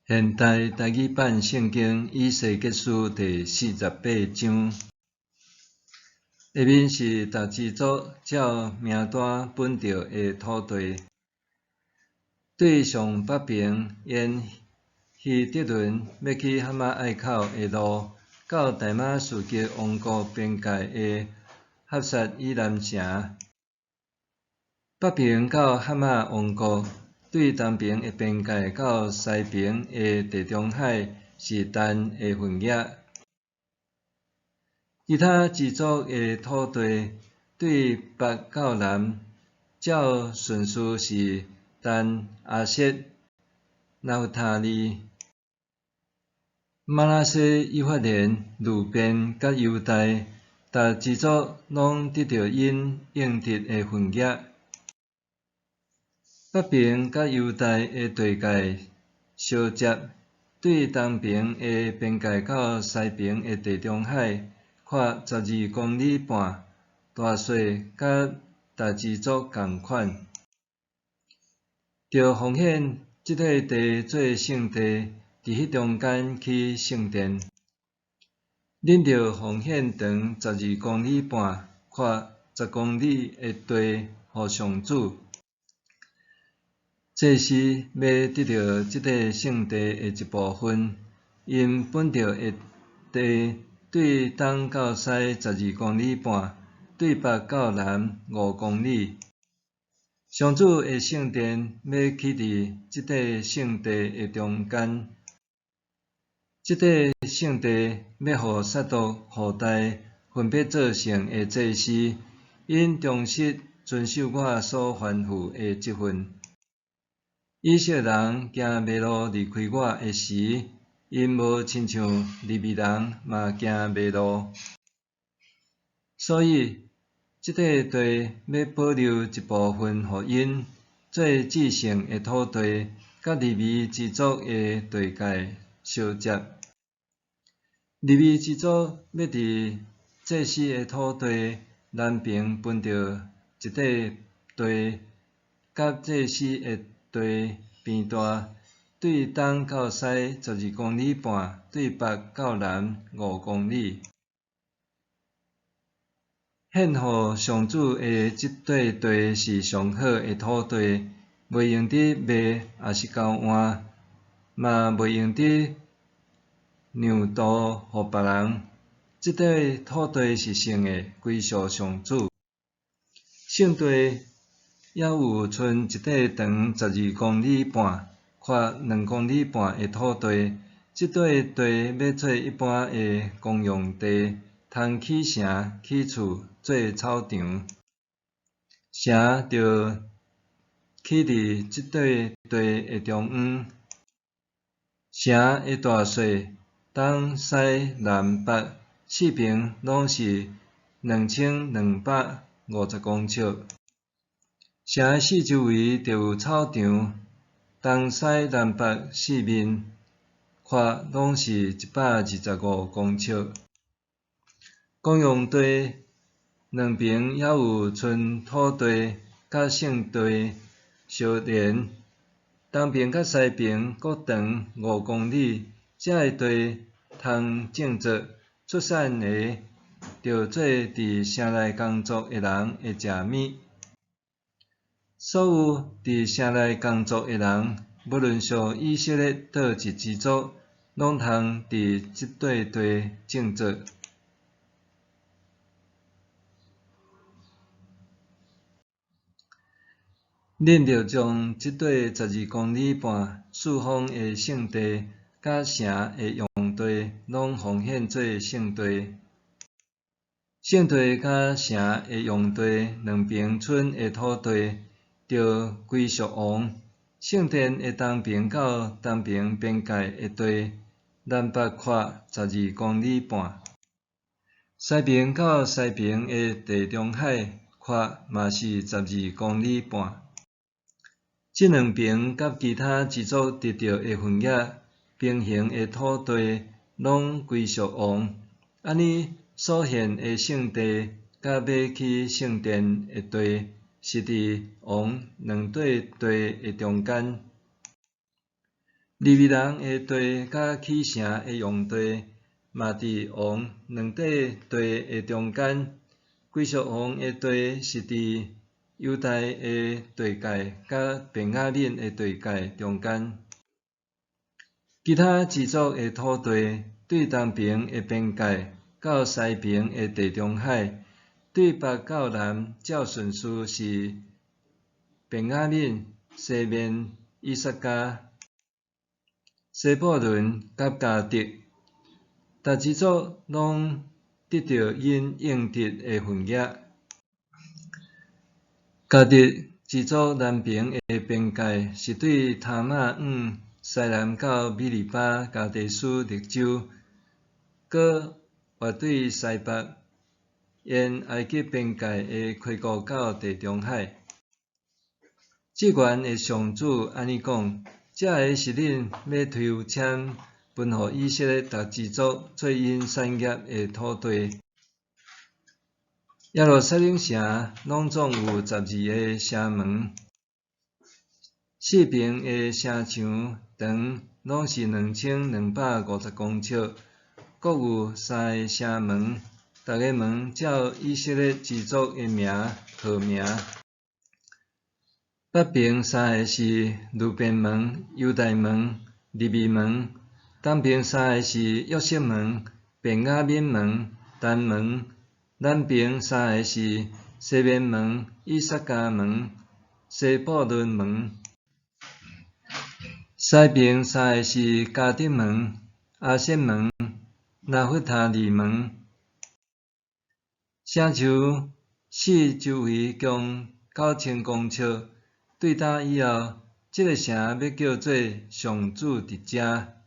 现代台语版圣经以西结书第48章，下面是大支族照名单本着的土地，对上北平沿希特伦要去哈马隘口的路，到大马士革王国边界的哈萨以南城，北平到哈马王国。对东边的边界到西边的地中海是但的分野，其他支族的土地对北到南，照顺序是但、阿瑟、拿弗他利、马拉西、以法莲、路边甲犹大，逐支族拢得到因应得的分野。北边甲犹大的地界相接，对东边的边界到西边的地中海，约12公里半，大小甲大支族同款。着奉献即块地做圣地，伫迄中间起圣殿。恁着奉献长12公里半，约10公里的地互上主。祭司要得到即块圣地的一部分，因本着的地对东到西12公里半，对北到南5公里。上主的圣殿要起伫即块圣地的中间。即块圣地要互撒督后代分别做成的祭司，因忠实遵守我所吩咐的即份。以色列人行迷路离开我的时，因无亲像利未人嘛行迷路，所以即块地要保留一部分互因，做至圣的土地，甲利未支族的地界相接。利未支族要伫祭司的土地南边分着一块地，甲祭司的地边大，对东到西12公里半，对北到南5公里。献互上主的即块地是上好的土地，袂用得卖，也是交换，嘛袂用得让渡互别人。即块土地是圣的，归属上主。圣地还有剩一块长12公里半，约2公里半的土地。即块地要做一般的公用地，通起城、起厝、做草场。城着起伫即块地的中央。城的大小，东西南北四边拢是2250公尺。城的四周围著有草场，东西南北四面约拢是125公尺。公用地两边还有剩土地，甲圣地相连。东边甲西边各长5公里，这个地通种植，出产的着做伫城内工作的人的食物。所有伫城内工作的人，无论属以色列倒一支族，拢通伫即块地种植。恁着将即块12公里半四方的圣地甲城的用地，拢奉献做圣地。圣地甲城的用地两边剩的土地，着归属王。圣殿的东边到东边边界的地，南北约12公里半。西边到西边的地中海，约嘛是12公里半。即两边甲其他支族得到的分野，平行的土地，拢归属王。安尼所献的圣地，甲要起圣殿的地，是伫王两块地的中间。利未人的地甲起城的用地，嘛伫王两块地的中间。归属王的地是伫犹大的地界甲便雅悯的地界中间。其他支族的土地对东边的边界到西边的地中海，对北到南照顺序是便雅悯、西面以撒迦、西布伦甲迦得。逐支族拢得到因应得的份额。迦得支族南边的边界是对他玛往西南到米利巴加地斯绿洲，搁越对西北沿埃及边界的开国到地中海。这源的上主安尼讲：这个是恁要抽签分予以色列逐支族做因产业的土地。耶路撒冷城拢总有12个城门，四边的城墙长拢是2250公尺，各有3个城门，逐个门照以色列支族的名号名。北边3个是路边门、犹大门、利未门；东边3个是约瑟门、便雅悯门、但门；南边3个是西面门、以撒迦门、西布伦门；西边3个是迦得门、阿瑟门、拿弗他利门。城墙四周围共9000公尺。对打以后，这个城要叫做上主伫遮。